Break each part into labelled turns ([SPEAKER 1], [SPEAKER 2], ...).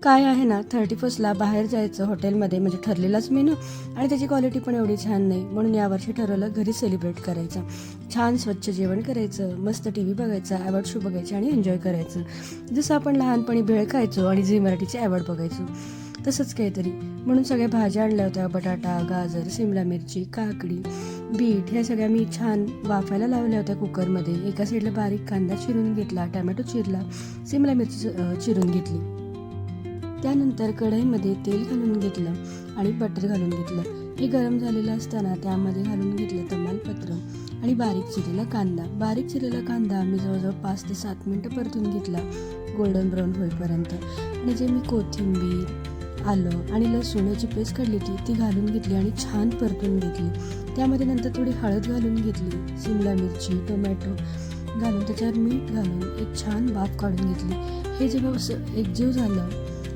[SPEAKER 1] काय आहे ना, 31ला बाहेर जायचं हॉटेलमध्ये, म्हणजे ठरलेलाच मेनू आणि त्याची क्वालिटी पण एवढी छान नाही. म्हणून यावर्षी ठरवलं घरी सेलिब्रेट करायचं. छान स्वच्छ जेवण करायचं, मस्त TV बघायचा, अवॉर्ड शो बघायचे आणि एन्जॉय करायचं. जसं आपण लहानपणी भेळ खायचो आणि झी मराठीचे अवॉर्ड बघायचो, तसंच काहीतरी. म्हणून सगळ्या भाज्या आणल्या होत्या. बटाटा, गाजर, शिमला मिरची, काकडी, बीट ह्या सगळ्या मी छान वाफायला लावल्या होत्या कुकरमध्ये. एका साईडला बारीक कांदा चिरून घेतला, टमॅटो चिरला, शिमला मिरची चिरून घेतली. त्यानंतर कढईमध्ये तेल घालून घेतलं आणि बटर घालून घेतलं. हे गरम झालेलं असताना त्यामध्ये घालून घेतलं तमालपत्र आणि बारीक चिरलेला कांदा. बारीक चिरलेला कांदा मी जवळजवळ 5 ते 7 मिनटं परतून घेतला, गोल्डन ब्राऊन होईपर्यंत. आणि जे मी कोथिंबीर, आलं आणि लसूण याची पेस्ट काढली होती ती घालून घेतली आणि छान परतून घेतली. त्यामध्ये नंतर थोडी हळद घालून घेतली, शिमला मिरची, टोमॅटो घालून त्याच्यावर मीठ घालून एक छान वाफ काढून घेतली. हे जेव्हा असं एकजीव झालं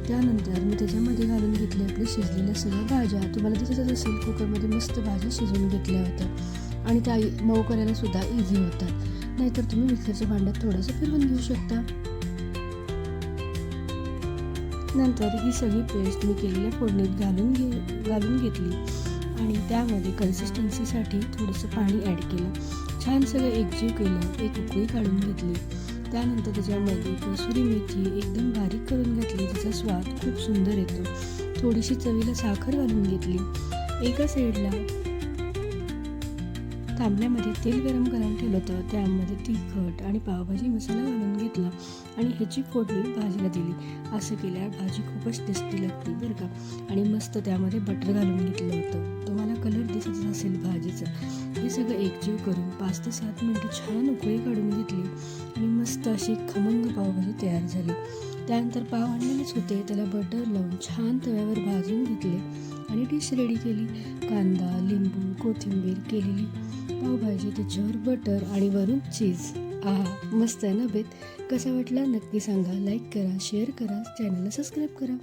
[SPEAKER 1] त्यानंतर मी त्याच्यामध्ये घालून घेतले आपल्या शिजलेल्या सगळ्या भाज्या. तुम्हाला दिसत असेल कुकरमध्ये मस्त भाज्या शिजवून घेतल्या होत्या आणि त्या मऊ करायला सुद्धा इझी होतात. नाहीतर तुम्ही मिक्सरच्या भांड्यात थोडंसं फिरवून घेऊ शकता. नंतर ही सगळी पेस्ट मी केलेल्या फोडणीत घालून घेतली आणि त्यामध्ये कन्सिस्टन्सीसाठी थोडंसं पाणी ॲड केलं. छान सगळं एकजीव केलं, एक उकळी काढून घेतली. त्यानंतर त्याच्यामध्ये कसुरी मेथी एकदम बारीक करून घातली, तिचा स्वाद खूप सुंदर येतो. थोडीशी चवीला साखर घालून घेतली. एका साईडला तांबल्यामध्ये तेल गरम करायला ठेवलं होतं, त्यामध्ये तिखट आणि पावभाजी मसाला घालून घेतला आणि ह्याची फोडणी भाजीला दिली. असं केल्यावर भाजी खूपच टेस्टी लागते बरं का. आणि मस्त त्यामध्ये बटर घालून घेतलं होतं. तुम्हाला कलर दिसत असेल भाजीचं. हे सगळं एकजीव करून 5 ते 7 मिनटं छान उकळी काढून घेतली आणि मस्त अशी खमंग पावभाजी तयार झाली. त्यानंतर पाव आणलेलेच होते, त्याला बटर लावून छान तव्यावर भाजून घेतले आणि डिश रेडी केली. कांदा, लिंबू, कोथिंबीर केलेली पावभाजी, त्याच्यावर बटर आणि वरून चीज. आहा, मस्त आहे ना बेत. कसा वाटला नक्की सांगा. लाईक करा, शेअर करा, चॅनलला सबस्क्राईब करा.